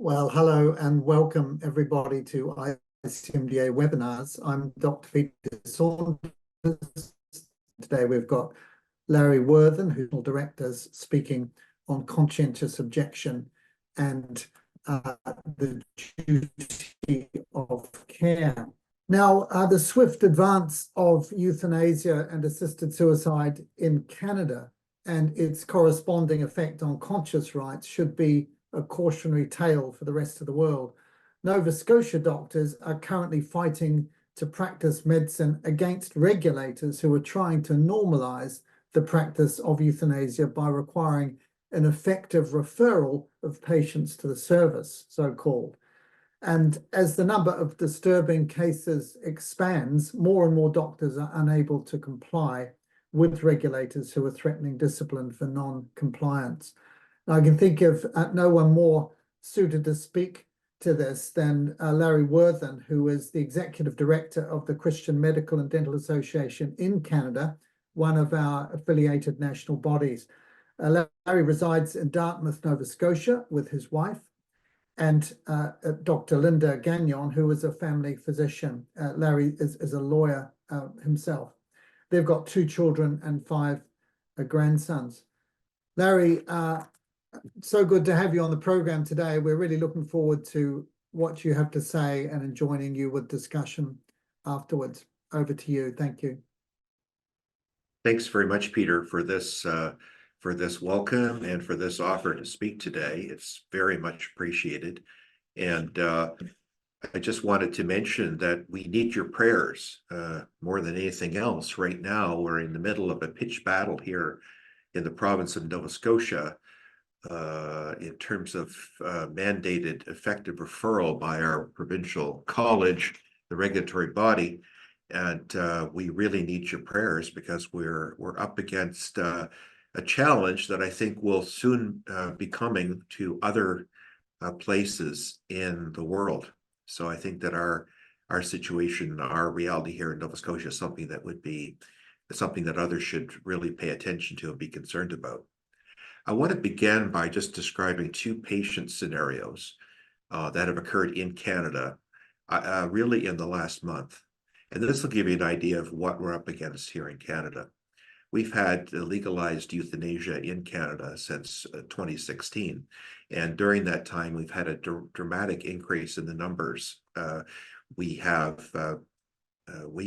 Well, hello and welcome everybody to ICMDA webinars. I'm Dr. Peter Saunders. Today we've got Larry Worthen, who's directors, speaking on conscientious objection and the duty of care. Now, the swift advance of euthanasia and assisted suicide in Canada and its corresponding effect on conscious rights should be a cautionary tale for the rest of the world. Nova Scotia doctors are currently fighting to practice medicine against regulators who are trying to normalize the practice of euthanasia by requiring an effective referral of patients to the service, so-called. And as the number of disturbing cases expands, more and more doctors are unable to comply with regulators who are threatening discipline for non-compliance. I can think of no one more suited to speak to this than Larry Worthen, who is the Executive Director of the Christian Medical and Dental Association in Canada, one of our affiliated national bodies. Larry resides in Dartmouth, Nova Scotia, with his wife, and Dr. Linda Gagnon, who is a family physician. Larry is a lawyer himself. They've got 2 children and 5 grandsons. Larry, so good to have you on the program today. We're really looking forward to what you have to say and joining you with discussion afterwards. Over to you. Thank you. Thanks very much, Peter, for this welcome and for this offer to speak today. It's very much appreciated. And I just wanted to mention that we need your prayers more than anything else. Right now, we're in the middle of a pitched battle here in the province of Nova Scotia in terms of mandated effective referral by our provincial college, the regulatory body. And we really need your prayers because we're up against a challenge that I think will soon be coming to other places in the world. So I think that our situation, our reality here in Nova Scotia is something that would be something that others should really pay attention to and be concerned about. I want to begin by just describing 2 patient scenarios that have occurred in Canada really in the last month. And this will give you an idea of what we're up against here in Canada. We've had legalized euthanasia in Canada since 2016. And during that time, we've had a dramatic increase in the numbers. We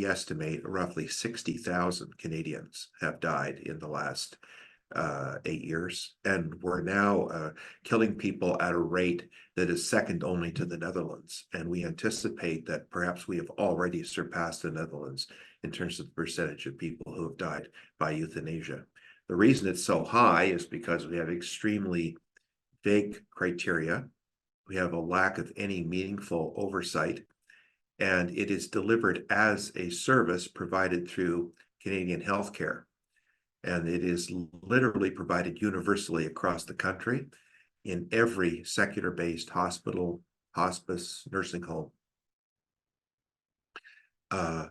estimate roughly 60,000 Canadians have died in the last 8 years, and we're now killing people at a rate that is second only to the Netherlands. And we anticipate that perhaps we have already surpassed the Netherlands in terms of the percentage of people who have died by euthanasia. The reason it's so high is because we have extremely vague criteria. We have a lack of any meaningful oversight, and it is delivered as a service provided through Canadian healthcare. And it is literally provided universally across the country in every secular-based hospital, hospice, nursing home.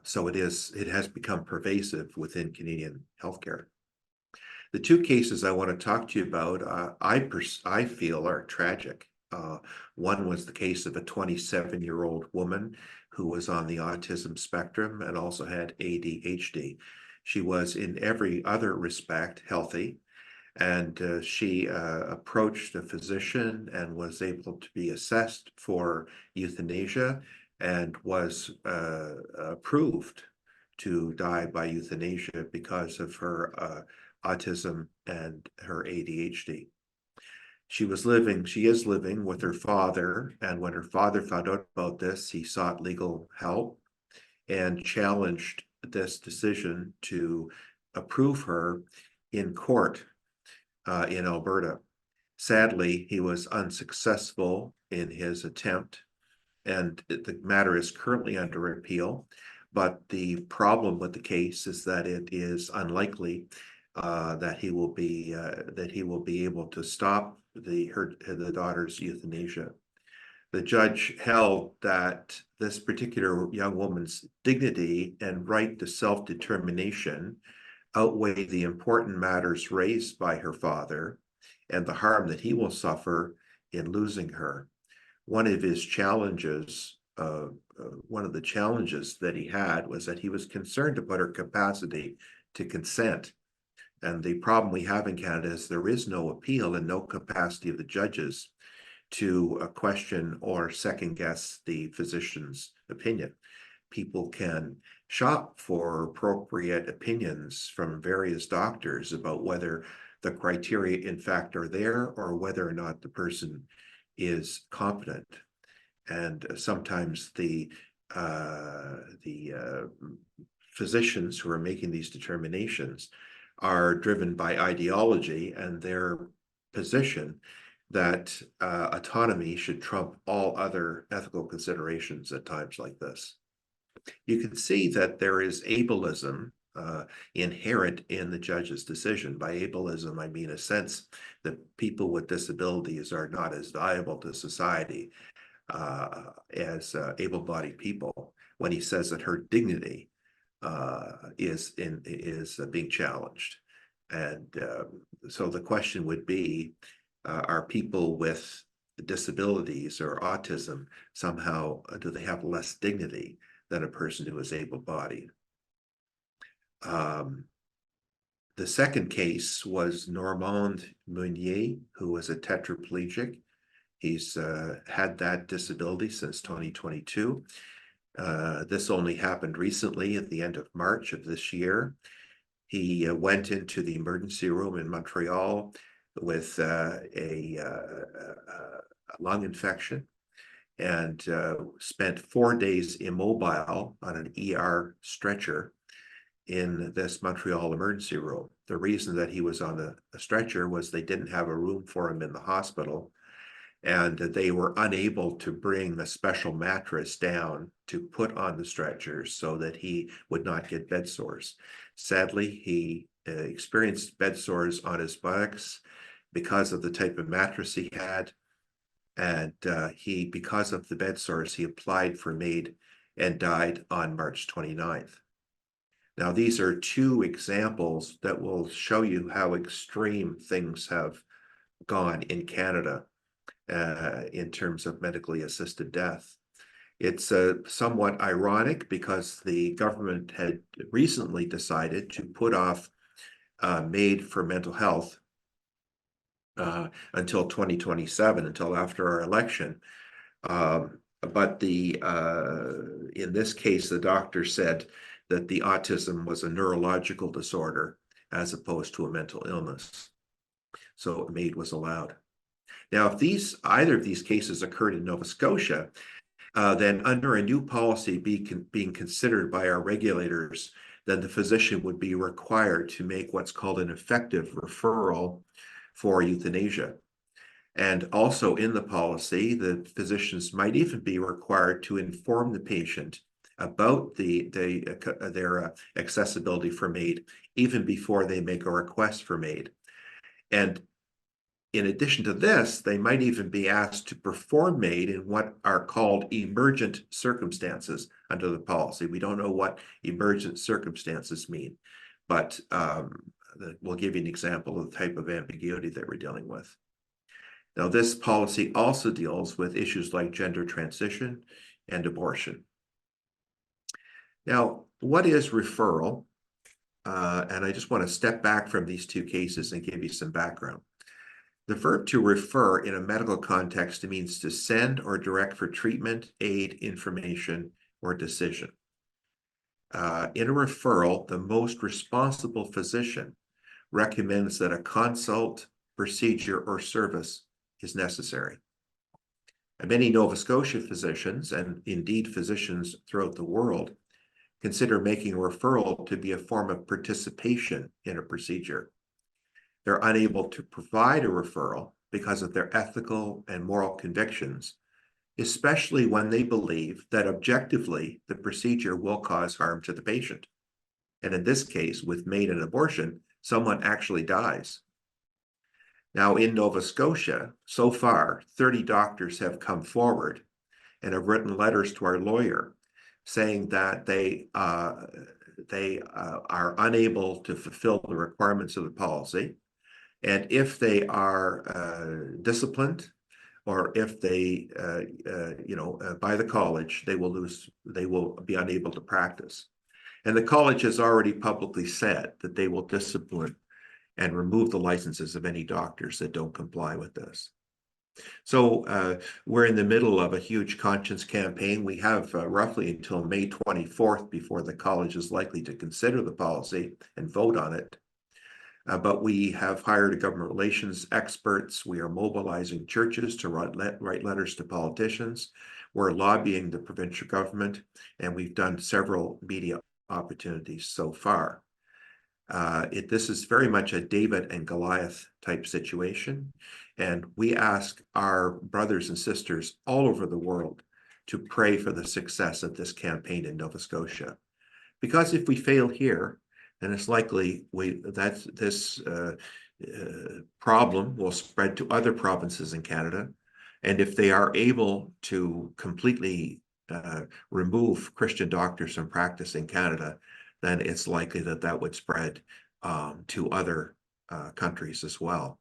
So it has become pervasive within Canadian healthcare. The 2 cases I want to talk to you about, I feel are tragic. One was the case of a 27-year-old woman who was on the autism spectrum and also had ADHD. She was in every other respect healthy, and she approached a physician and was able to be assessed for euthanasia and was approved to die by euthanasia because of her autism and her ADHD. She is living with her father, and when her father found out about this, he sought legal help and challenged this decision to approve her in court in Alberta. Sadly, he was unsuccessful in his attempt, and the matter is currently under appeal. But the problem with the case is that it is unlikely that he will be able to stop the daughter's euthanasia. The judge held that this particular young woman's dignity and right to self-determination outweigh the important matters raised by her father and the harm that he will suffer in losing her. one of his challenges, one of the challenges that he had was that he was concerned about her capacity to consent. And the problem we have in Canada is there is no appeal and no capacity of the judges to question or second guess the physician's opinion. People can shop for appropriate opinions from various doctors about whether the criteria in fact are there or whether or not the person is competent. And sometimes the physicians who are making these determinations are driven by ideology and their position that autonomy should trump all other ethical considerations at times like this. You can see that there is ableism inherent in the judge's decision. By ableism, I mean a sense that people with disabilities are not as valuable to society as able-bodied people, when he says that her dignity is being challenged. And so the question would be, are people with disabilities or autism somehow, do they have less dignity than a person who is able-bodied? The second case was Normand Meunier, who was a tetraplegic. He's had that disability since 2022. This only happened recently at the end of March of this year. He went into the emergency room in Montreal with a lung infection and spent 4 days immobile on an ER stretcher in this Montreal emergency room. The reason that he was on a stretcher was they didn't have a room for him in the hospital, and they were unable to bring a special mattress down to put on the stretcher so that he would not get bed sores. Sadly, he experienced bed sores on his buttocks because of the type of mattress he had. And because of the bed sores, he applied for MAID and died on March 29th. Now, these are two examples that will show you how extreme things have gone in Canada in terms of medically assisted death. It's somewhat ironic because the government had recently decided to put off MAID for mental health until 2027, until after our election. But in this case, the doctor said that the autism was a neurological disorder as opposed to a mental illness. So MAID was allowed. Now, if either of these cases occurred in Nova Scotia, then under a new policy being considered by our regulators, then the physician would be required to make what's called an effective referral for euthanasia. And also in the policy, the physicians might even be required to inform the patient about their accessibility for MAID, even before they make a request for MAID. And in addition to this, they might even be asked to perform MAID in what are called emergent circumstances under the policy. We don't know what emergent circumstances mean, but we'll give you an example of the type of ambiguity that we're dealing with. Now, this policy also deals with issues like gender transition and abortion. Now, what is referral? And I just want to step back from these two cases and give you some background. The verb to refer in a medical context means to send or direct for treatment, aid, information, or decision. In a referral, the most responsible physician recommends that a consult, procedure, or service is necessary. And many Nova Scotia physicians, and indeed physicians throughout the world, consider making a referral to be a form of participation in a procedure. They're unable to provide a referral because of their ethical and moral convictions, especially when they believe that objectively the procedure will cause harm to the patient. And in this case, with MAID and abortion, someone actually dies. Now, in Nova Scotia, so far, 30 doctors have come forward and have written letters to our lawyer saying that they are unable to fulfill the requirements of the policy. And if they are disciplined or if they, by the college, they will be unable to practice. And the college has already publicly said that they will discipline and remove the licenses of any doctors that don't comply with this. So we're in the middle of a huge conscience campaign. We have roughly until May 24th before the college is likely to consider the policy and vote on it. But we have hired government relations experts. We are mobilizing churches to write letters to politicians. We're lobbying the provincial government, and we've done several media opportunities so far. This is very much a David and Goliath type situation. And we ask our brothers and sisters all over the world to pray for the success of this campaign in Nova Scotia. Because if we fail here, then it's likely this problem will spread to other provinces in Canada. And if they are able to completely remove Christian doctors from practice in Canada, then it's likely that that would spread to other countries as well.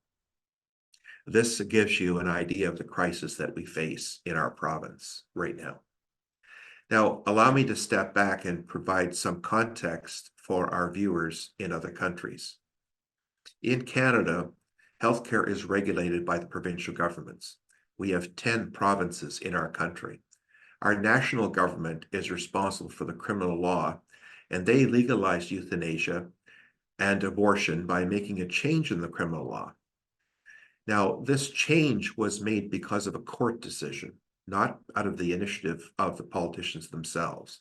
This gives you an idea of the crisis that we face in our province right now. Now, allow me to step back and provide some context for our viewers in other countries. In Canada, healthcare is regulated by the provincial governments. We have 10 provinces in our country. Our national government is responsible for the criminal law, and they legalized euthanasia and abortion by making a change in the criminal law. Now, this change was made because of a court decision, not out of the initiative of the politicians themselves.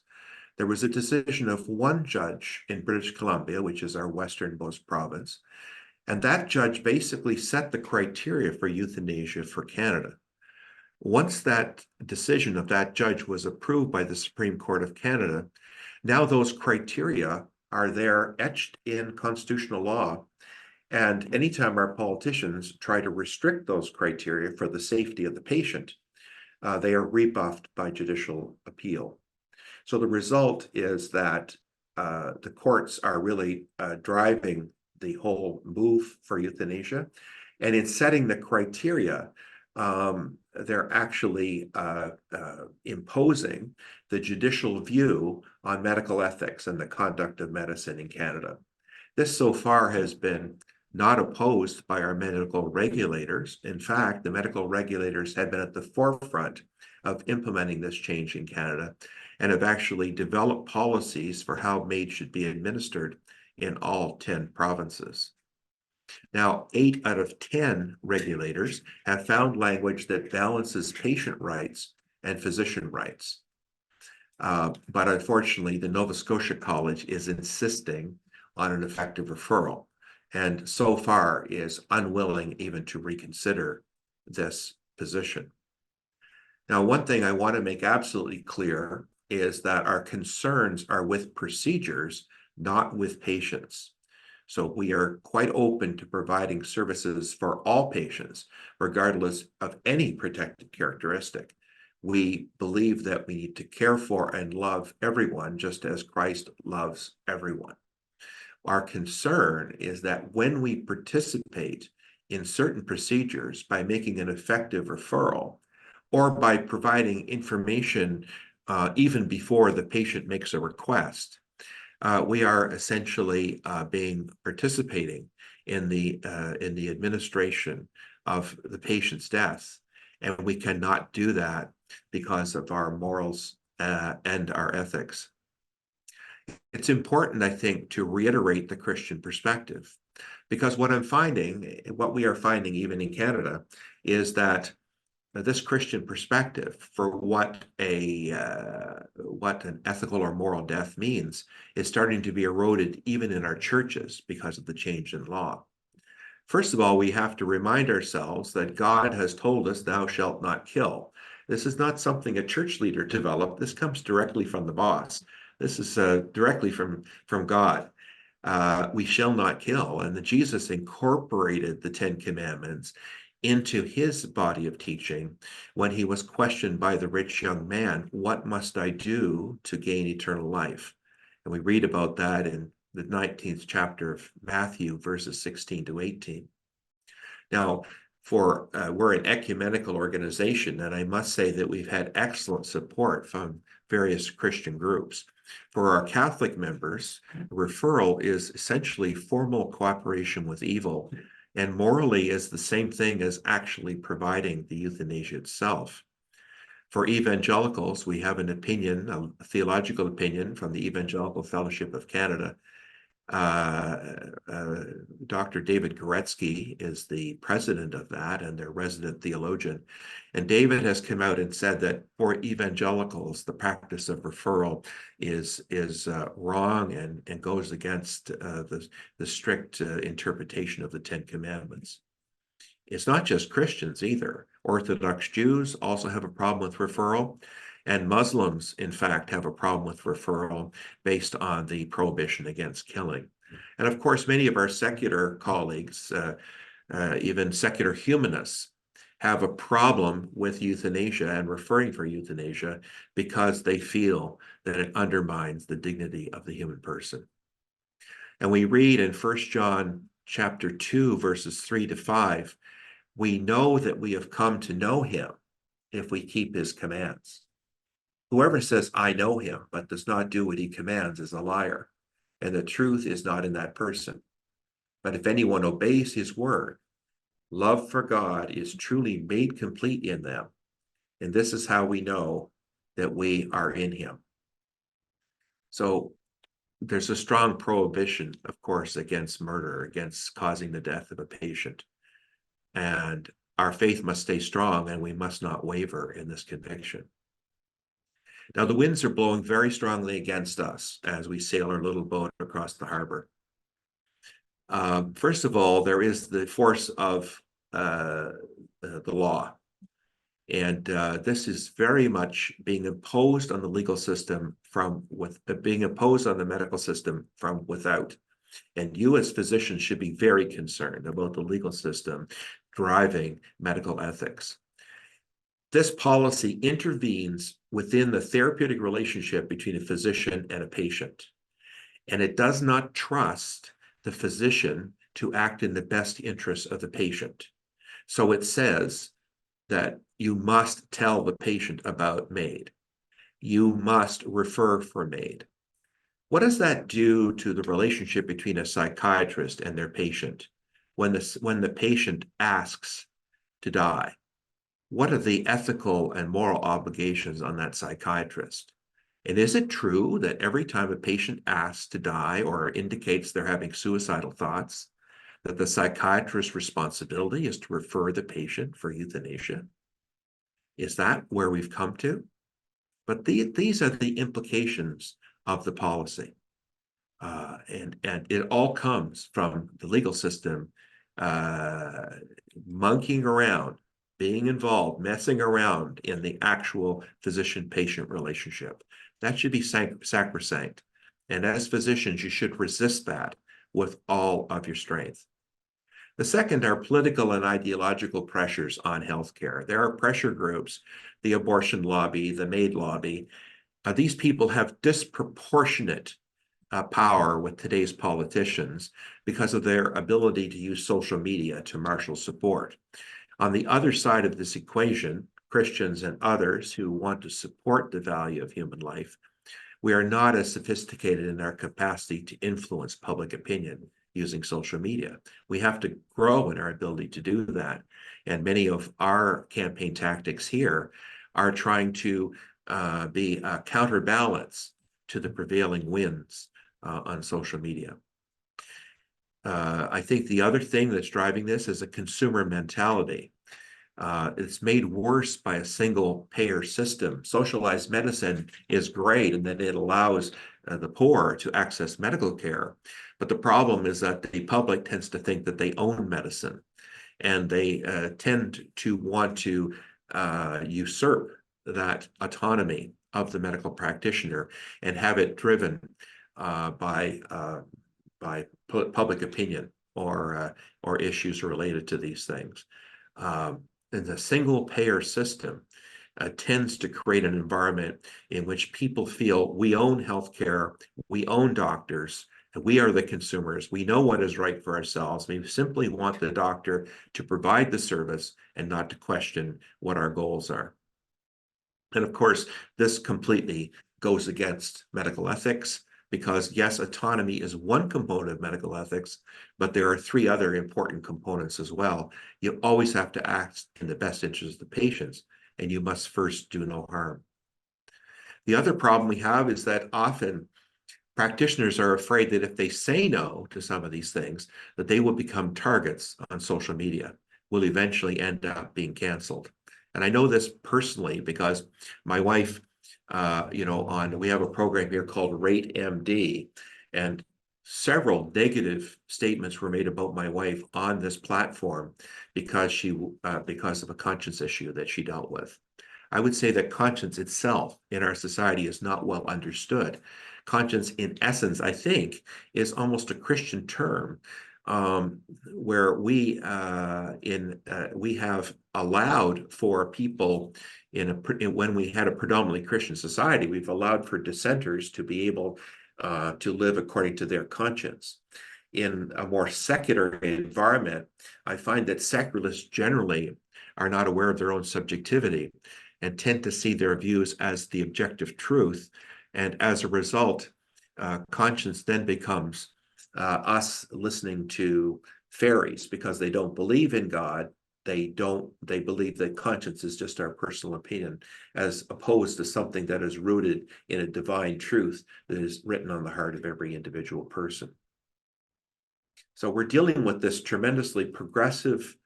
There was a decision of one judge in British Columbia, which is our westernmost province, and that judge basically set the criteria for euthanasia for Canada. Once that decision of that judge was approved by the Supreme Court of Canada, now those criteria are there etched in constitutional law. And anytime our politicians try to restrict those criteria for the safety of the patient, they are rebuffed by judicial appeal. So the result is that the courts are really driving the whole move for euthanasia. And in setting the criteria, they're actually imposing the judicial view on medical ethics and the conduct of medicine in Canada. This so far has been not opposed by our medical regulators. In fact, the medical regulators have been at the forefront of implementing this change in Canada and have actually developed policies for how MAID should be administered in all 10 provinces. Now, 8 out of 10 regulators have found language that balances patient rights and physician rights. But unfortunately, the Nova Scotia College is insisting on an effective referral, and so far is unwilling even to reconsider this position. Now, one thing I want to make absolutely clear is that our concerns are with procedures, not with patients. So we are quite open to providing services for all patients, regardless of any protected characteristic. We believe that we need to care for and love everyone, just as Christ loves everyone. Our concern is that when we participate in certain procedures by making an effective referral, or by providing information even before the patient makes a request, we are essentially participating in the administration of the patient's death, and we cannot do that because of our morals and our ethics. It's important, I think, to reiterate the Christian perspective, because what we are finding even in Canada, is that this Christian perspective for what an ethical or moral death means is starting to be eroded even in our churches because of the change in law. First of all, we have to remind ourselves that God has told us, "Thou shalt not kill." This is not something a church leader developed. This comes directly from the boss. This is directly from God. We shall not kill. And Jesus incorporated the 10 Commandments into his body of teaching when he was questioned by the rich young man, "What must I do to gain eternal life?" And we read about that in the 19th chapter of Matthew, verses 16 to 18. Now, we're an ecumenical organization, and I must say that we've had excellent support from various Christian groups. For our Catholic members, referral is essentially formal cooperation with evil, and morally is the same thing as actually providing the euthanasia itself. For evangelicals, we have an opinion, a theological opinion from the Evangelical Fellowship of Canada. Dr. David Goretzky is the president of that and their resident theologian. And David has come out and said that for evangelicals, the practice of referral is wrong and goes against the strict interpretation of the Ten Commandments. It's not just Christians either. Orthodox Jews also have a problem with referral, and Muslims, in fact, have a problem with referral based on the prohibition against killing. And of course, many of our secular colleagues, even secular humanists, have a problem with euthanasia and referring for euthanasia because they feel that it undermines the dignity of the human person. And we read in 1 John chapter 2, verses 3 to 5, we know that we have come to know him if we keep his commands. Whoever says, I know him, but does not do what he commands is a liar, and the truth is not in that person. But if anyone obeys his word, love for God is truly made complete in them. And this is how we know that we are in him. So there's a strong prohibition, of course, against murder, against causing the death of a patient. And our faith must stay strong, and we must not waver in this conviction. Now, the winds are blowing very strongly against us as we sail our little boat across the harbor. First of all, there is the force of the law. And this is very much being imposed on the legal system being imposed on the medical system from without. And you as physicians should be very concerned about the legal system driving medical ethics. This policy intervenes within the therapeutic relationship between a physician and a patient. And it does not trust the physician to act in the best interest of the patient. So it says that you must tell the patient about MAID. You must refer for MAID. What does that do to the relationship between a psychiatrist and their patient when the patient asks to die? What are the ethical and moral obligations on that psychiatrist? And is it true that every time a patient asks to die or indicates they're having suicidal thoughts, that the psychiatrist's responsibility is to refer the patient for euthanasia? Is that where we've come to? But these are the implications of the policy. And it all comes from the legal system monkeying around, being involved, messing around in the actual physician-patient relationship. That should be sacrosanct. And as physicians, you should resist that with all of your strength. The second are political and ideological pressures on healthcare. There are pressure groups, the abortion lobby, the MAID lobby. These people have disproportionate power with today's politicians because of their ability to use social media to marshal support. On the other side of this equation, Christians and others who want to support the value of human life, we are not as sophisticated in our capacity to influence public opinion using social media. We have to grow in our ability to do that. And many of our campaign tactics here are trying to be a counterbalance to the prevailing winds on social media. I think the other thing that's driving this is a consumer mentality. It's made worse by a single payer system. Socialized medicine is great, and that it allows the poor to access medical care. But the problem is that the public tends to think that they own medicine, and they tend to want to usurp that autonomy of the medical practitioner and have it driven by public opinion or issues related to these things. And the single payer system tends to create an environment in which people feel we own healthcare, we own doctors, We are the consumers. We know what is right for ourselves. We simply want the doctor to provide the service and not to question what our goals are. And of course, this completely goes against medical ethics because, yes, autonomy is one component of medical ethics, but there are three other important components as well. You always have to act in the best interest of the patients, and you must first do no harm. The other problem we have is that often practitioners are afraid that if they say no to some of these things, that they will become targets on social media, will eventually end up being canceled. And I know this personally because my wife, we have a program here called Rate MD, and several negative statements were made about my wife on this platform because of a conscience issue that she dealt with. I would say that conscience itself in our society is not well understood. Conscience, in essence, I think, is almost a Christian term, where we have allowed for people when we had a predominantly Christian society, we've allowed for dissenters to be able to live according to their conscience. In a more secular environment, I find that secularists generally are not aware of their own subjectivity and tend to see their views as the objective truth. And as a result, conscience then becomes us listening to fairies because they don't believe in God. They believe that conscience is just our personal opinion, as opposed to something that is rooted in a divine truth that is written on the heart of every individual person. So we're dealing with this tremendously progressive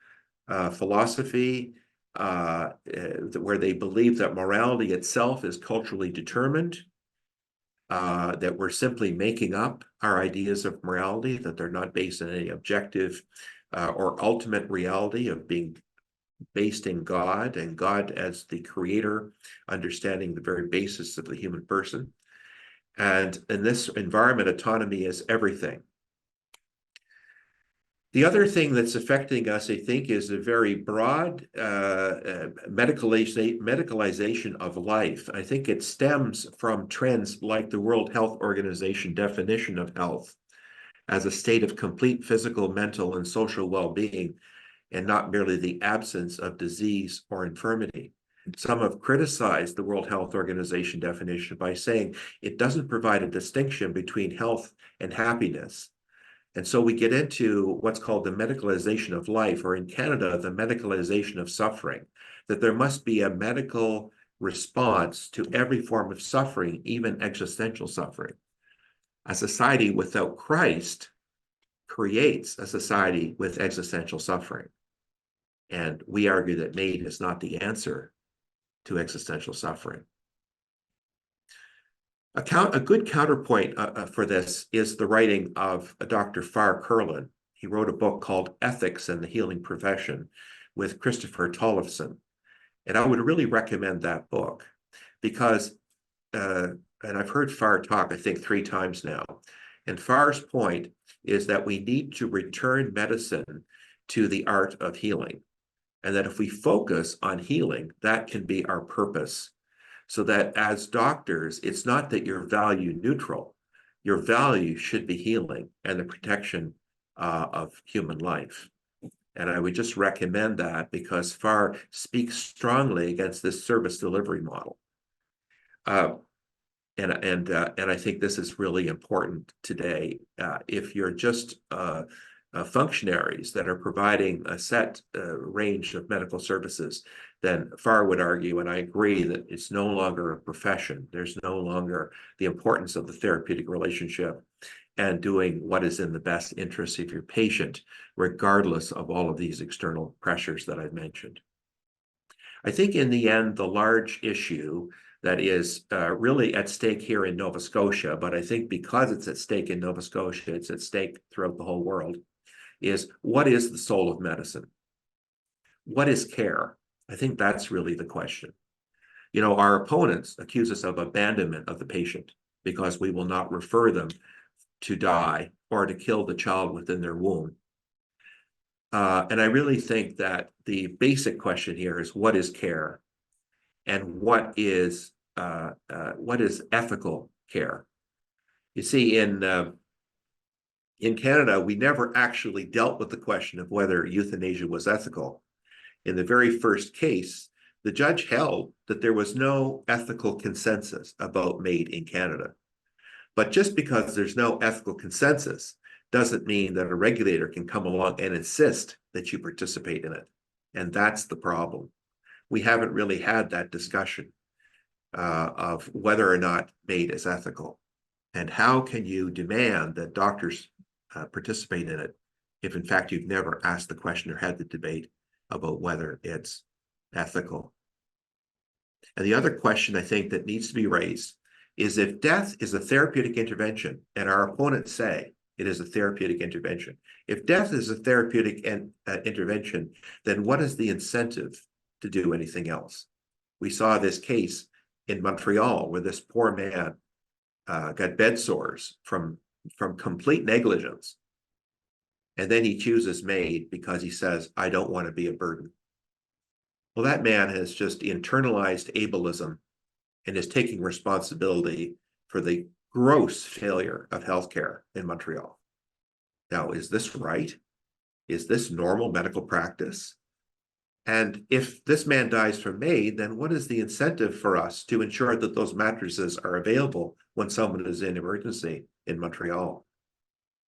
philosophy where they believe that morality itself is culturally determined, that we're simply making up our ideas of morality, that they're not based on any objective or ultimate reality of being based in God and God as the creator, understanding the very basis of the human person. And in this environment, autonomy is everything. The other thing that's affecting us, I think, is a very broad medicalization of life. I think it stems from trends like the World Health Organization definition of health as a state of complete physical, mental, and social well-being, and not merely the absence of disease or infirmity. Some have criticized the World Health Organization definition by saying it doesn't provide a distinction between health and happiness. And so we get into what's called the medicalization of life, or in Canada, the medicalization of suffering, that there must be a medical response to every form of suffering, even existential suffering. A society without Christ creates a society with existential suffering. And we argue that MAID is not the answer to existential suffering. A good counterpoint for this is the writing of Dr. Farr Curlin. He wrote a book called Ethics and the Healing Profession with Christopher Tollefson. And I would really recommend that book because, and I've heard Farr talk, I think, 3 times now. And Farr's point is that we need to return medicine to the art of healing. And that if we focus on healing, that can be our purpose. So that as doctors, it's not that you're value neutral. Your value should be healing and the protection of human life. And I would just recommend that because Farr speaks strongly against this service delivery model. And I think this is really important today. If you're just functionaries that are providing a set range of medical services, then Farr would argue, and I agree, that it's no longer a profession. There's no longer the importance of the therapeutic relationship and doing what is in the best interest of your patient, regardless of all of these external pressures that I've mentioned. I think in the end, the large issue that is really at stake here in Nova Scotia, but I think because it's at stake in Nova Scotia, it's at stake throughout the whole world, is what is the soul of medicine? What is care? I think that's really the question. You know, our opponents accuse us of abandonment of the patient because we will not refer them to die or to kill the child within their womb. And I really think that the basic question here is what is care and what is ethical care? You see, in In Canada, we never actually dealt with the question of whether euthanasia was ethical. In the very first case, the judge held that there was no ethical consensus about MAID in Canada. But just because there's no ethical consensus doesn't mean that a regulator can come along and insist that you participate in it. And that's the problem. We haven't really had that discussion of whether or not MAID is ethical. And how can you demand that doctors participate in it if, in fact, you've never asked the question or had the debate about whether it's ethical? And the other question I think that needs to be raised is if death is a therapeutic intervention, and our opponents say it is a therapeutic intervention, if death is a therapeutic intervention, then what is the incentive to do anything else? We saw this case in Montreal where this poor man got bed sores from complete negligence. And then he chooses MAID because he says, I don't want to be a burden. Well, that man has just internalized ableism and is taking responsibility for the gross failure of healthcare in Montreal. Now, is this right? Is this normal medical practice? And if this man dies from MAID, then what is the incentive for us to ensure that those mattresses are available when someone is in emergency in Montreal?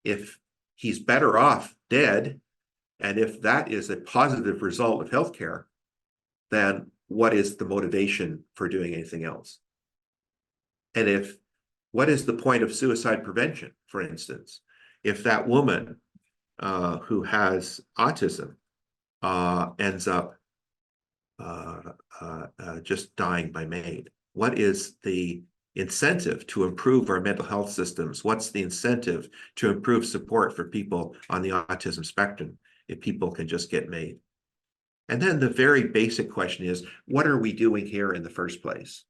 If he's better off dead, and if that is a positive result of healthcare, then what is the motivation for doing anything else? And what is the point of suicide prevention, for instance? If that woman who has autism ends up just dying by MAID, what is the incentive to improve our mental health systems? What's the incentive to improve support for people on the autism spectrum if people can just get MAID? And then the very basic question is, what are we doing here in the first place?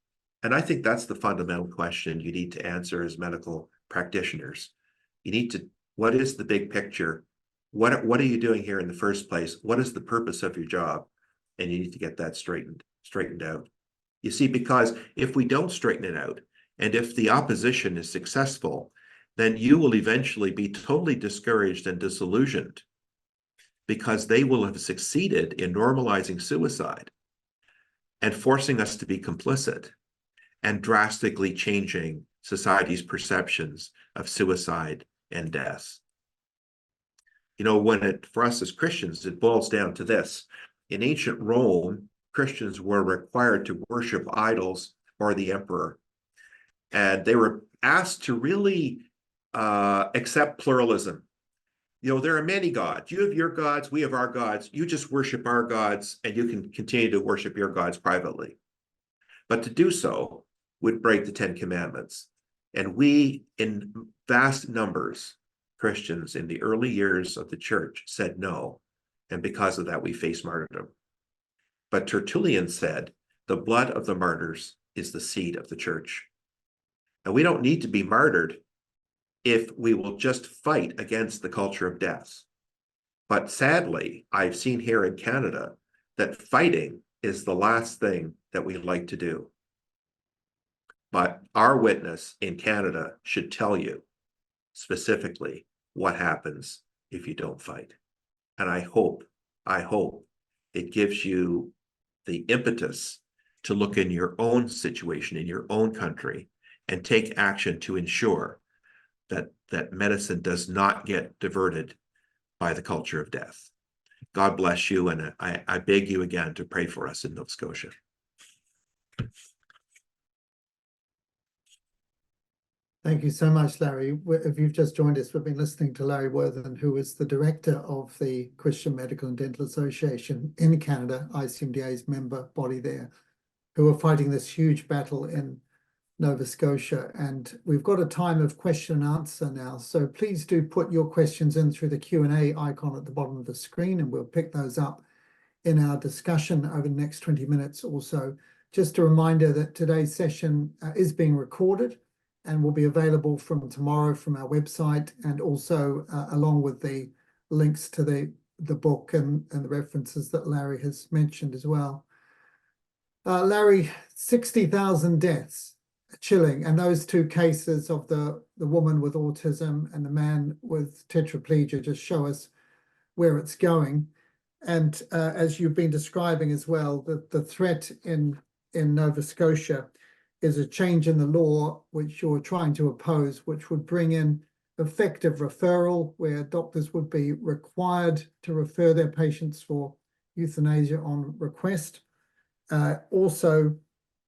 And I think that's the fundamental question you need to answer as medical practitioners. You need to, what is the big picture? What are you doing here in the first place? What is the purpose of your job? And you need to get that straightened out. You see, because if we don't straighten it out, and if the opposition is successful, then you will eventually be totally discouraged and disillusioned because they will have succeeded in normalizing suicide and forcing us to be complicit and drastically changing society's perceptions of suicide and death. You know, for us as Christians, it boils down to this. In ancient Rome, Christians were required to worship idols or the emperor. And they were asked to really accept pluralism. You know, there are many gods. You have your gods, we have our gods. You just worship our gods, and you can continue to worship your gods privately. But to do so would break the 10 Commandments. And we, in vast numbers, Christians in the early years of the church said no. And because of that, we face martyrdom. But Tertullian said, the blood of the martyrs is the seed of the church. And we don't need to be martyred if we will just fight against the culture of death. But sadly, I've seen here in Canada that fighting is the last thing that we like to do. But our witness in Canada should tell you specifically what happens if you don't fight. And I hope it gives you the impetus to look in your own situation, in your own country, and take action to ensure that medicine does not get diverted by the culture of death. God bless you, and I beg you again to pray for us in Nova Scotia. Thank you so much, Larry. If you've just joined us, we've been listening to Larry Worthen, who is the director of the Christian Medical and Dental Association in Canada, ICMDA's member body there, who are fighting this huge battle in Nova Scotia. And we've got a time of question and answer now. So please do put your questions in through the Q&A icon at the bottom of the screen, and we'll pick those up in our discussion over the next 20 minutes or so. Just a reminder that today's session is being recorded and will be available from tomorrow from our website, and also along with the links to the book and the references that Larry has mentioned as well. Larry, 60,000 deaths chilling. And those two cases of the woman with autism and the man with tetraplegia just show us where it's going. And as you've been describing as well, the threat in Nova Scotia is a change in the law which you're trying to oppose, which would bring in effective referral, where doctors would be required to refer their patients for euthanasia on request. Also,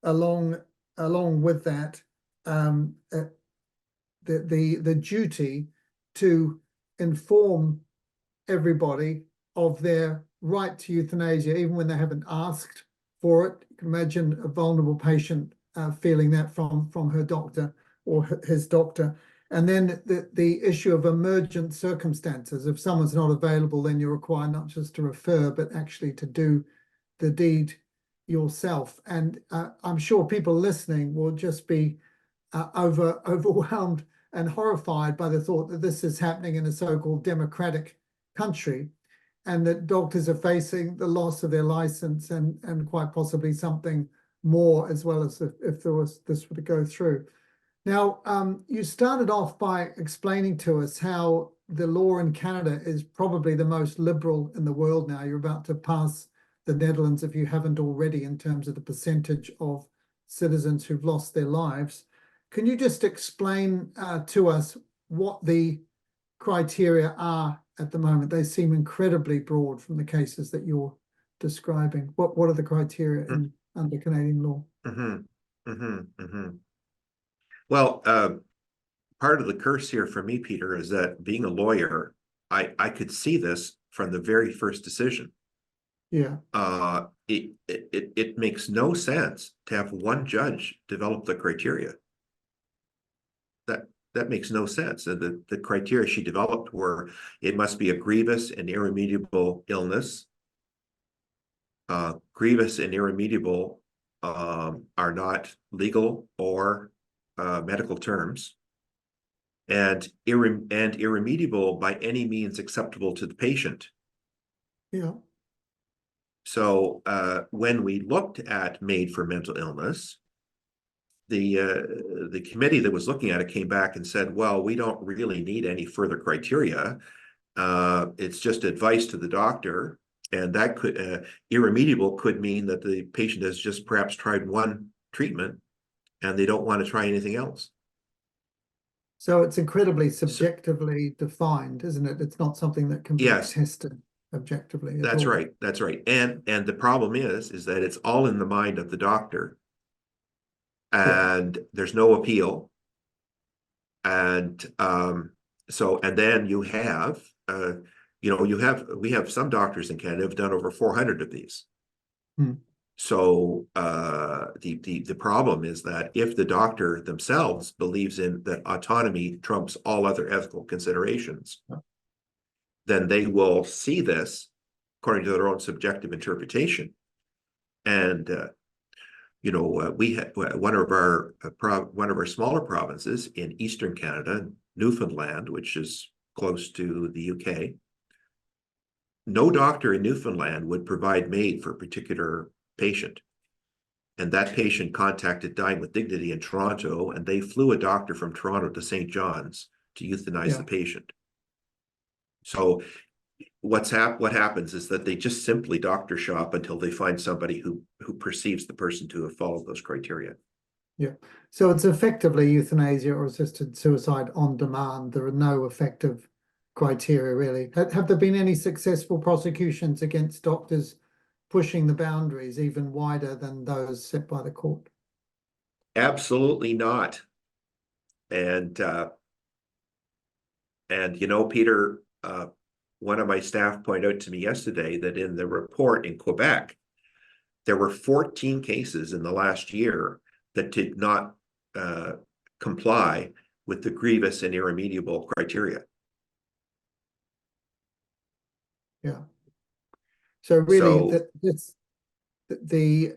along with that, the duty to inform everybody of their right to euthanasia, even when they haven't asked for it. You can imagine a vulnerable patient feeling that from her doctor or his doctor. And then the issue of emergent circumstances. If someone's not available, then you're required not just to refer, but actually to do the deed yourself. And I'm sure people listening will just be overwhelmed and horrified by the thought that this is happening in a so-called democratic country, and that doctors are facing the loss of their license and quite possibly something more, as well as if this were to go through. Now, you started off by explaining to us how the law in Canada is probably the most liberal in the world now. You're about to pass the Netherlands, if you haven't already, in terms of the percentage of citizens who've lost their lives. Can you just explain to us what the criteria are at the moment? They seem incredibly broad from the cases that you're describing. What are the criteria under Canadian law? Well, part of the curse here for me, Peter, is that being a lawyer, I could see this from the very first decision. Yeah. It makes no sense to have one judge develop the criteria. That makes no sense. And the criteria she developed were: it must be a grievous and irremediable illness. Grievous and irremediable are not legal or medical terms, and irremediable by any means acceptable to the patient. Yeah. So when we looked at MAID for mental illness, the committee that was looking at it came back and said, well, we don't really need any further criteria. It's just advice to the doctor, and that could irremediable could mean that the patient has just perhaps tried one treatment and they don't want to try anything else. So it's incredibly subjectively defined, isn't it? It's not something that can be tested objectively at That's all. right. That's right. And the problem is that it's all in the mind of the doctor, and there's no appeal. And and then you have we have some doctors in Canada who've done over 400 of these. So the problem is that if the doctor themselves believes in that autonomy trumps all other ethical considerations, then they will see this according to their own subjective interpretation. And we had one of our smaller provinces in Eastern Canada, Newfoundland, which is close to the UK. No doctor in Newfoundland would provide MAID for a particular patient. And that patient contacted Dying with Dignity in Toronto, and they flew a doctor from Toronto to St. John's to euthanize the patient. So what happens is that they just simply doctor shop until they find somebody who perceives the person to have followed those criteria. Yeah. So it's effectively euthanasia or assisted suicide on demand. There are no effective criteria, really. Have there been any successful prosecutions against doctors pushing the boundaries even wider than those set by the court? Absolutely not. And Peter, one of my staff pointed out to me yesterday that in the report in Quebec, there were 14 cases in the last year that did not comply with the grievous and irremediable criteria. Yeah. So really, the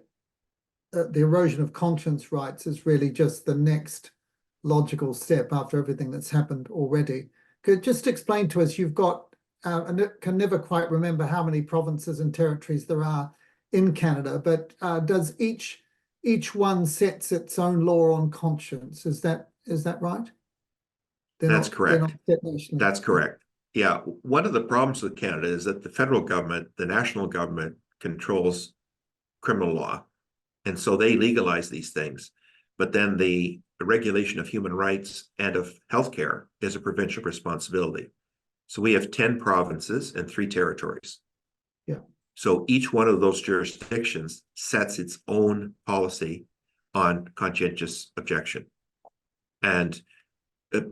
erosion of conscience rights is really just the next logical step after everything that's happened already. Could just explain to us, you've got, and I can never quite remember how many provinces and territories there are in Canada, but does each each one sets its own law on conscience. Is that right? That's They're not correct. set nationally. That's correct. Yeah. One of the problems with Canada is that the federal government, the national government, controls criminal law. And so they legalize these things. But then the regulation of human rights and of healthcare is a provincial responsibility. So we have 10 provinces and 3 territories. Yeah. So each one of those jurisdictions sets its own policy on conscientious objection. And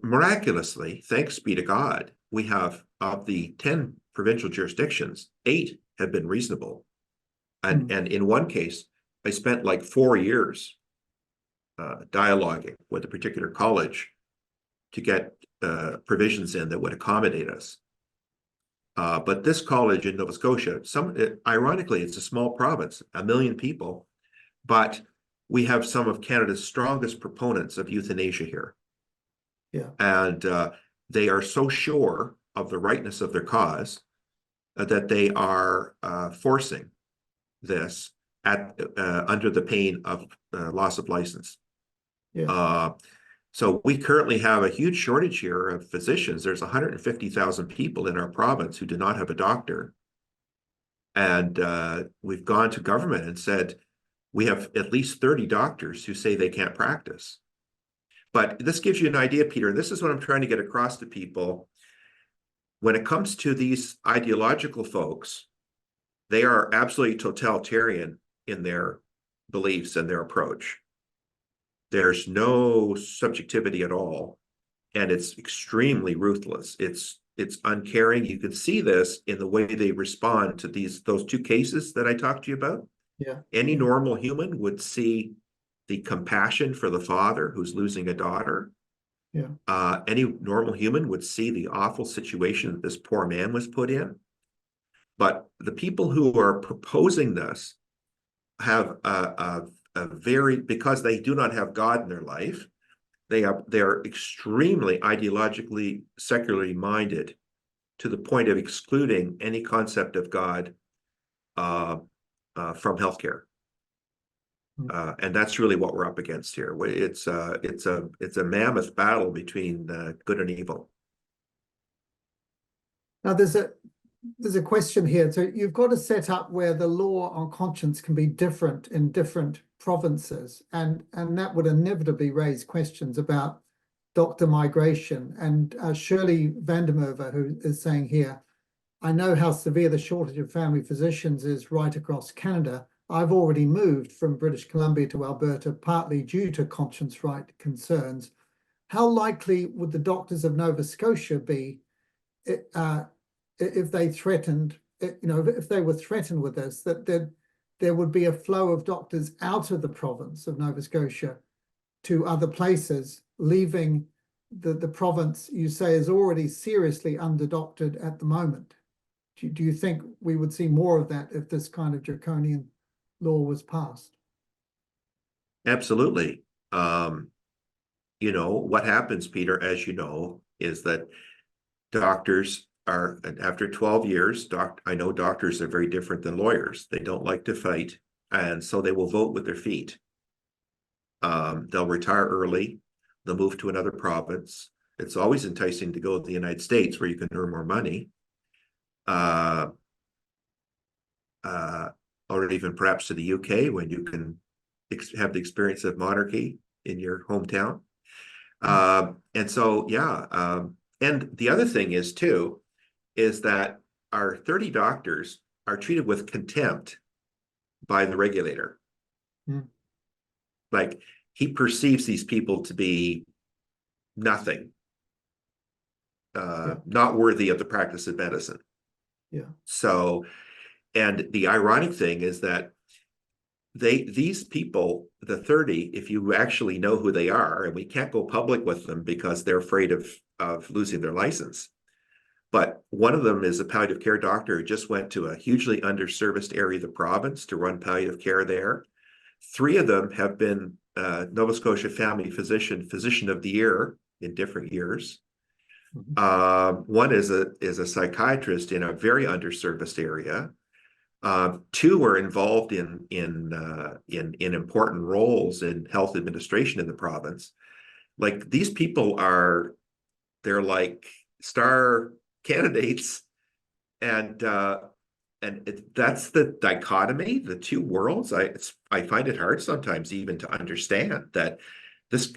miraculously, thanks be to God, we have of the 10 provincial jurisdictions, 8 have been reasonable. And in one case, I spent like 4 years dialoguing with a particular college to get provisions in that would accommodate us. But this college in Nova Scotia, ironically, it's a small province, 1 million people, but we have some of Canada's strongest proponents of euthanasia here. Yeah. And they are so sure of the rightness of their cause that they are forcing this under the pain of loss of license. Yeah. So we currently have a huge shortage here of physicians. There's 150,000 people in our province who do not have a doctor. And we've gone to government and said, we have at least 30 doctors who say they can't practice. But this gives you an idea, Peter, and this is what I'm trying to get across to people. When it comes to these ideological folks, they are absolutely totalitarian in their beliefs and their approach. There's no subjectivity at all, and it's extremely ruthless. It's uncaring. You can see this in the way they respond to those 2 cases that I talked to you about. Yeah. Any normal human would see the compassion for the father who's losing a daughter. Yeah. Any normal human would see the awful situation that this poor man was put in. But the people who are proposing this have a very, because they do not have God in their life, they are extremely ideologically secularly minded to the point of excluding any concept of God from healthcare. And that's really what we're up against here. It's a mammoth battle between good and evil. Now there's a question here. So you've got a setup where the law on conscience can be different in different provinces, and that would inevitably raise questions about doctor migration. And Shirley Vandermerve, who is saying here, I know how severe the shortage of family physicians is right across Canada. I've already moved from British Columbia to Alberta, partly due to conscience right concerns. How likely would the doctors of Nova Scotia be if they threatened, if they were threatened with this, that there would be a flow of doctors out of the province of Nova Scotia to other places, leaving the province you say is already seriously under-doctored at the moment? Do you think we would see more of that if this kind of draconian law was passed? Absolutely. What happens, Peter, as you know, is that doctors are, after 12 years, I know doctors are very different than lawyers. They don't like to fight, and so they will vote with their feet. They'll retire early. They'll move to another province. It's always enticing to go to the United States where you can earn more money. Or even perhaps to the UK when you can have the experience of monarchy in your hometown. And so, yeah. And the other thing is, too, is that our 30 doctors are treated with contempt by the regulator. Like, he perceives these people to be nothing, not worthy of the practice of medicine. Yeah. So, and the ironic thing is that these people, the 30, if you actually know who they are, and we can't go public with them because they're afraid of losing their license. But one of them is a palliative care doctor who just went to a hugely underserviced area of the province to run palliative care there. 3 of them have been Nova Scotia Family Physician of the Year in different years. One is a psychiatrist in a very underserviced area. Two are involved in important roles in health administration in the province. Like these people they're like star candidates, and that's the dichotomy, the two worlds. I find it hard sometimes even to understand that this,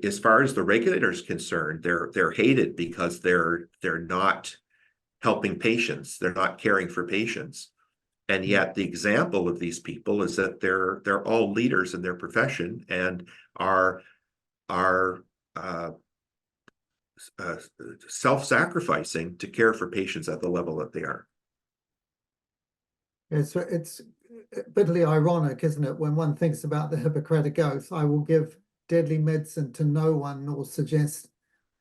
as far as the regulator is concerned, they're hated because they're not helping patients, they're not caring for patients. And yet the example of these people is that they're all leaders in their profession and are uh, uh, self-sacrificing to care for patients at the level that they are. It's bitterly ironic, isn't it, when one thinks about the Hippocratic Oath, I will give deadly medicine to no one nor suggest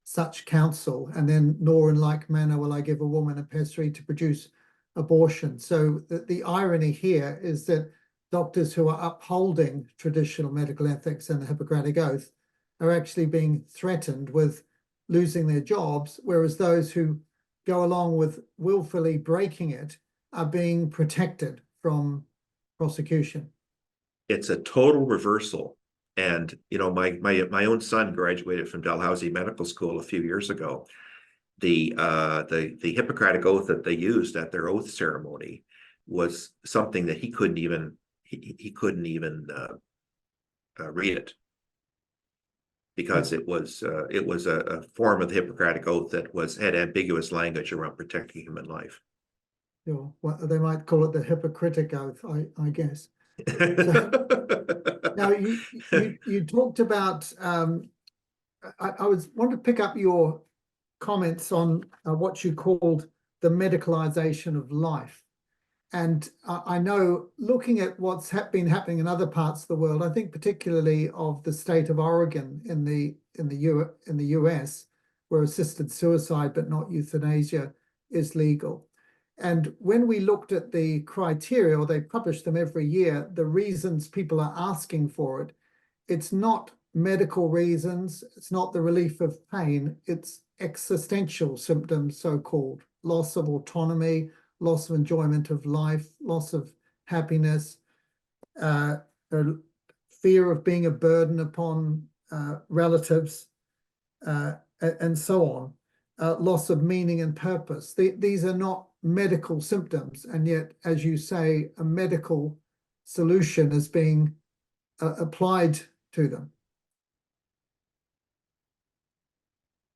such counsel, and then nor in like manner will I give a woman a pessary to produce abortion. So the irony here is that doctors who are upholding traditional medical ethics and the Hippocratic Oath are actually being threatened with losing their jobs, whereas those who go along with willfully breaking it are being protected from prosecution. It's a total reversal. And my own son graduated from Dalhousie Medical School a few years ago. The Hippocratic Oath that they used at their oath ceremony was something that he couldn't even read it, because it was a form of the Hippocratic Oath that had ambiguous language around protecting human life. Sure. Well, they might call it the Hippocratic Oath, I guess. So, now you talked about I want to pick up your comments on what you called the medicalization of life. And I know, looking at what's been happening in other parts of the world, I think particularly of the state of Oregon in the US, where assisted suicide but not euthanasia is legal. And when we looked at the criteria, or they publish them every year, the reasons people are asking for it, it's not medical reasons, it's not the relief of pain, it's existential symptoms, so-called loss of autonomy, loss of enjoyment of life, loss of happiness, fear of being a burden upon relatives, and so on, loss of meaning and purpose. These are not medical symptoms, and yet, as you say, a medical solution is being applied to them.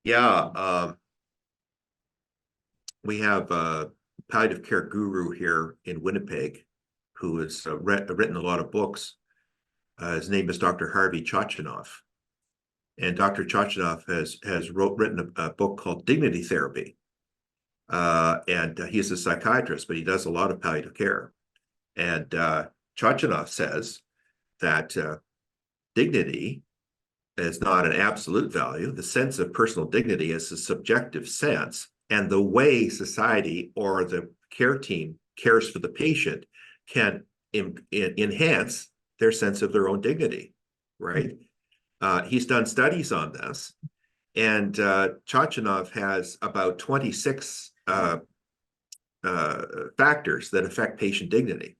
Yeah, we have a palliative care guru here in Winnipeg who has written a lot of books. His name is Dr. Harvey Chochinov. And Dr. Chochinov has written a book called Dignity Therapy. And he's a psychiatrist, but he does a lot of palliative care. And Chochinov says that dignity is not an absolute value. The sense of personal dignity is a subjective sense, and the way society or the care team cares for the patient can enhance their sense of their own dignity, right? He's done studies on this, and Chochinov has about 26 factors that affect patient dignity.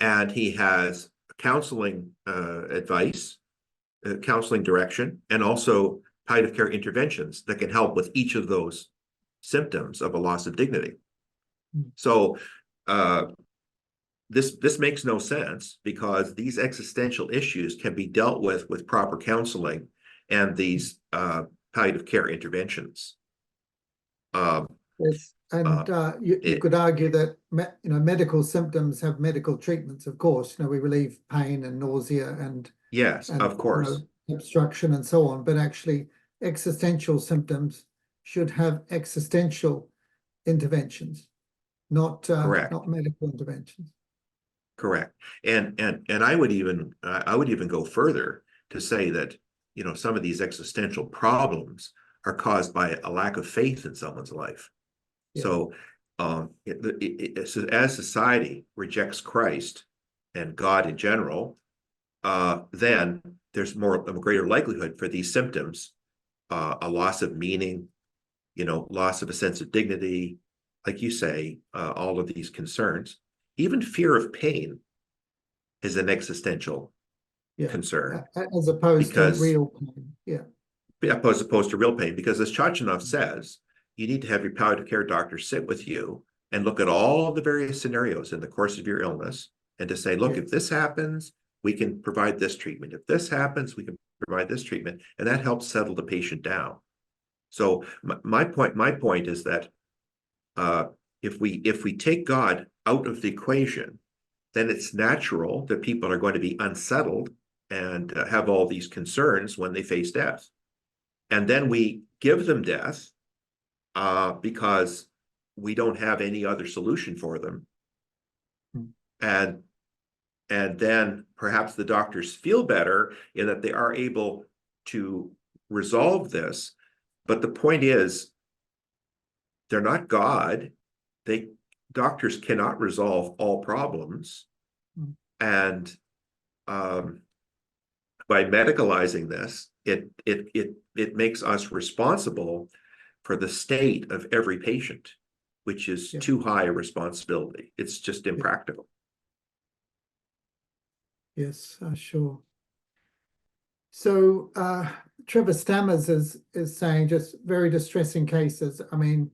And he has counseling advice, counseling direction, and also palliative care interventions that can help with each of those symptoms of a loss of dignity. So this makes no sense, because these existential issues can be dealt with proper counseling and these palliative care interventions. Yes, and you could argue that medical symptoms have medical treatments. Of course, we relieve pain and nausea and yes, of course, obstruction and so on. But actually, existential symptoms should have existential interventions, not medical interventions. Correct. And I would even go further to say that some of these existential problems are caused by a lack of faith in someone's life. Yeah. So as society rejects Christ and God in general, then there's a greater likelihood for these symptoms, a loss of meaning, loss of a sense of dignity, like you say, all of these concerns. even fear of pain is an existential Yeah. concern, As opposed to because real pain. Yeah. opposed to real pain, because as Chachanov says, you need to have your palliative care doctor sit with you and look at all the various scenarios in the course of your illness, and to say, look, Yes. if this happens, we can provide this treatment. If this happens, we can provide this treatment, and that helps settle the patient down. So my point is that if we take God out of the equation, then it's natural that people are going to be unsettled and have all these concerns when they face death. And then we give them death because we don't have any other solution for them. Mm. And then perhaps the doctors feel better in that they are able to resolve this. But the point is, they're not God. Doctors cannot resolve all problems. Mm. And by medicalizing this, it makes us responsible for the state of every patient, which is Yeah. too high a responsibility. It's just impractical. Yes, sure. So Trevor Stammers is saying just very distressing cases. I mean,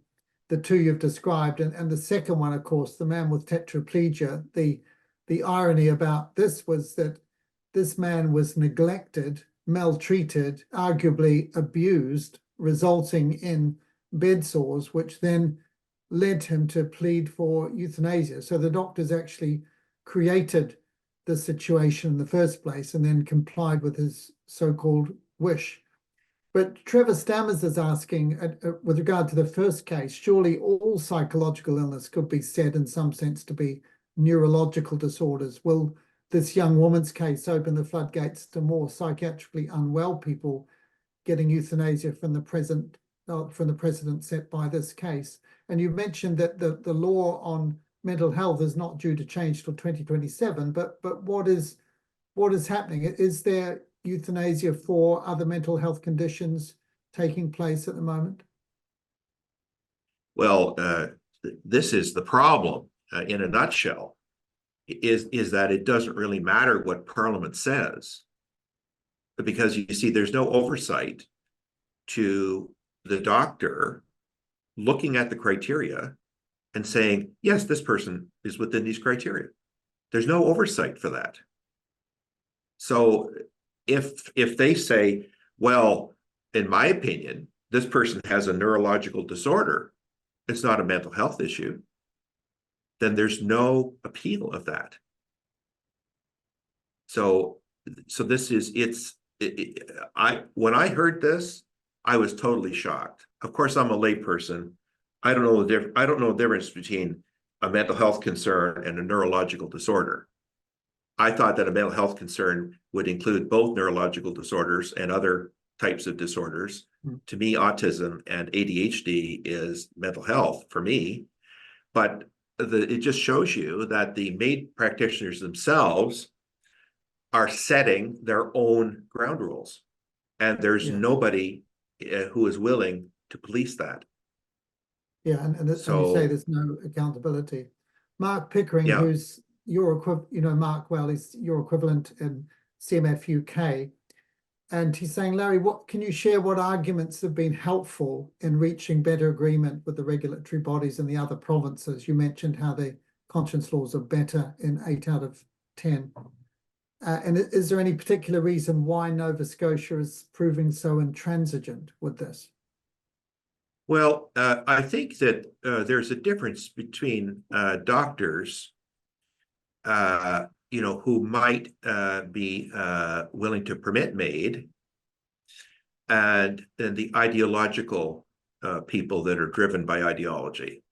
the two you've described, and the second one, of course, the man with tetraplegia. The irony about this was that this man was neglected, maltreated, arguably abused, resulting in bed sores, which then led him to plead for euthanasia. So the doctors actually created the situation in the first place and then complied with his so-called wish. But Trevor Stammers is asking, with regard to the first case, surely all psychological illness could be said in some sense to be neurological disorders. Will this young woman's case open the floodgates to more psychiatrically unwell people getting euthanasia from the precedent set by this case? And you mentioned that the law on mental health is not due to change till 2027, but what is happening? Is there euthanasia for other mental health conditions taking place at the moment? Well, this is the problem in a nutshell, is that it doesn't really matter what Parliament says, because you see, there's no oversight to the doctor looking at the criteria and saying, yes, this person is within these criteria. There's no oversight for that. So if they say, well, in my opinion, this person has a neurological disorder, it's not a mental health issue, then there's no appeal of that. So this is, when I heard this, I was totally shocked. Of course, I'm a layperson. I don't know the difference between a mental health concern and a neurological disorder. I thought that a mental health concern would include both neurological disorders and other types of disorders. Mm. To me, autism and ADHD is mental health for me. But it just shows you that the MAID practitioners themselves are setting their own ground rules. And there's nobody who is willing to police that. Yeah, and you say So, there's no accountability. Mark Pickering, yeah. who's your equivalent, Mark well, is your equivalent in CMF UK. And he's saying, Larry, can you share what arguments have been helpful in reaching better agreement with the regulatory bodies in the other provinces? You mentioned how the conscience laws are better in 8 out of 10. And is there any particular reason why Nova Scotia is proving so intransigent with this? Well, I think that there's a difference between doctors, who might be willing to permit MAID, and the ideological people that are driven by ideology.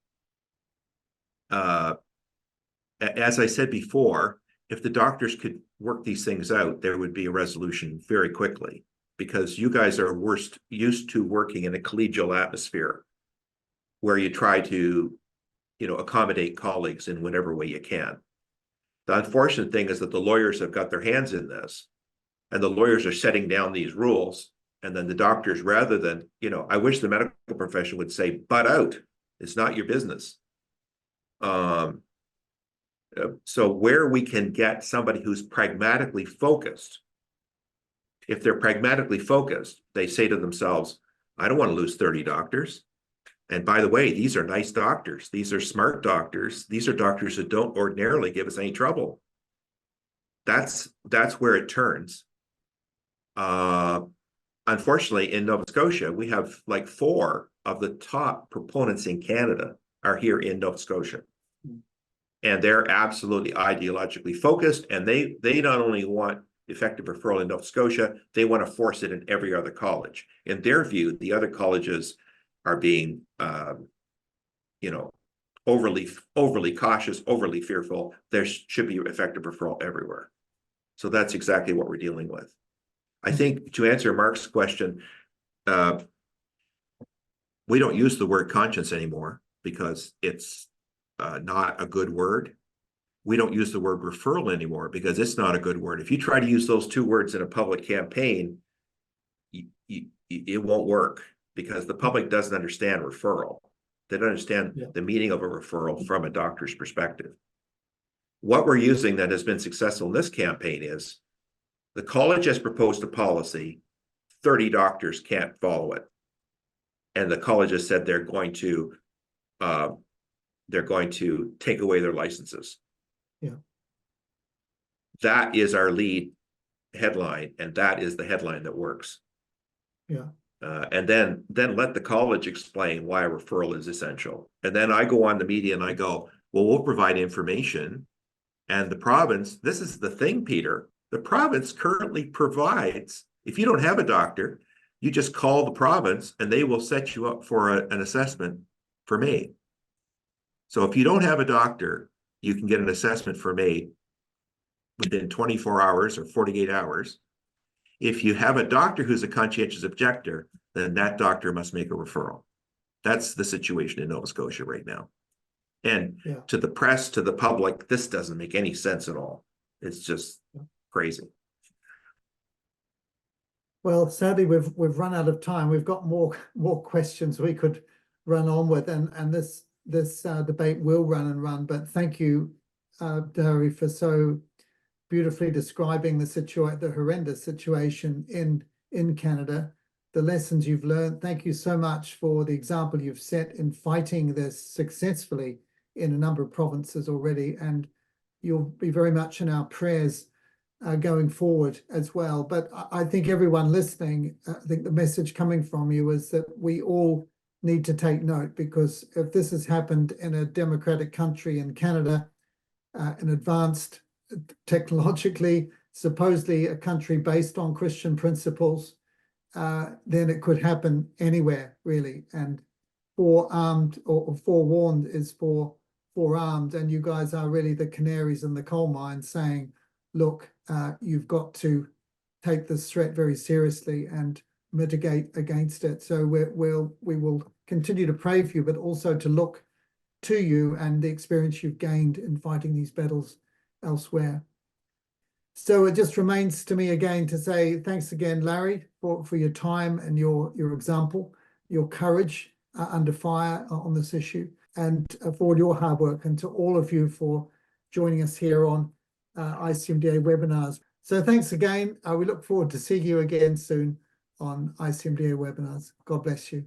As I said before, if the doctors could work these things out, there would be a resolution very quickly, because you guys are used to working in a collegial atmosphere where you try to, accommodate colleagues in whatever way you can. The unfortunate thing is that the lawyers have got their hands in this, and the lawyers are setting down these rules. And then the doctors, rather than, I wish the medical profession would say, butt out. It's not your business. So where we can get somebody who's pragmatically focused, if they're pragmatically focused, they say to themselves, I don't want to lose 30 doctors. And by the way, these are nice doctors. These are smart doctors. These are doctors who don't ordinarily give us any trouble. That's where it turns. Unfortunately, in Nova Scotia, we have like 4 of the top proponents in Canada are here in Nova Scotia. And they're absolutely ideologically focused. And they not only want effective referral in Nova Scotia, they want to force it in every other college. In their view, the other colleges are being, overly cautious, overly fearful. There should be effective referral everywhere. So that's exactly what we're dealing with. I think to answer Mark's question, we don't use the word conscience anymore because it's not a good word. We don't use the word referral anymore because it's not a good word. If you try to use those 2 words in a public campaign, it won't work because the public doesn't understand referral. They don't understand the meaning of a referral from a doctor's perspective. What we're using that has been successful in this campaign is the college has proposed a policy, 30 doctors can't follow it. And the college has said they're going to take away their licenses. Yeah. That is our lead headline, and that is the headline that works. Yeah. And then let the college explain why a referral is essential. And then I go on the media and I go, well, we'll provide information. And the province, this is the thing, Peter, the province currently provides, if you don't have a doctor, you just call the province and they will set you up for an assessment for MAID. So if you don't have a doctor, you can get an assessment for MAID within 24 hours or 48 hours. If you have a doctor who's a conscientious objector, then that doctor must make a referral. That's the situation in Nova Scotia right now. And to the press, to the public, this doesn't make any sense at all. It's just crazy. Well, sadly, we've run out of time. We've got more questions we could run on with, and this debate will run and run. But thank you, Larry, for so beautifully describing the horrendous situation in Canada, the lessons you've learned. Thank you so much for the example you've set in fighting this successfully in a number of provinces already, and you'll be very much in our prayers going forward as well. But I think everyone listening, I think the message coming from you is that we all need to take note, because if this has happened in a democratic country in Canada, an advanced technologically, supposedly a country based on Christian principles, then it could happen anywhere, really. And forearmed or forewarned is forearmed, and you guys are really the canaries in the coal mine saying, look, you've got to take this threat very seriously and mitigate against it. So we will continue to pray for you, but also to look to you and the experience you've gained in fighting these battles elsewhere. So it just remains to me again to say thanks again, Larry, for your time and your example, your courage under fire on this issue, and for all your hard work, and to all of you for joining us here on ICMDA webinars. So thanks again. We look forward to seeing you again soon on ICMDA webinars. God bless you.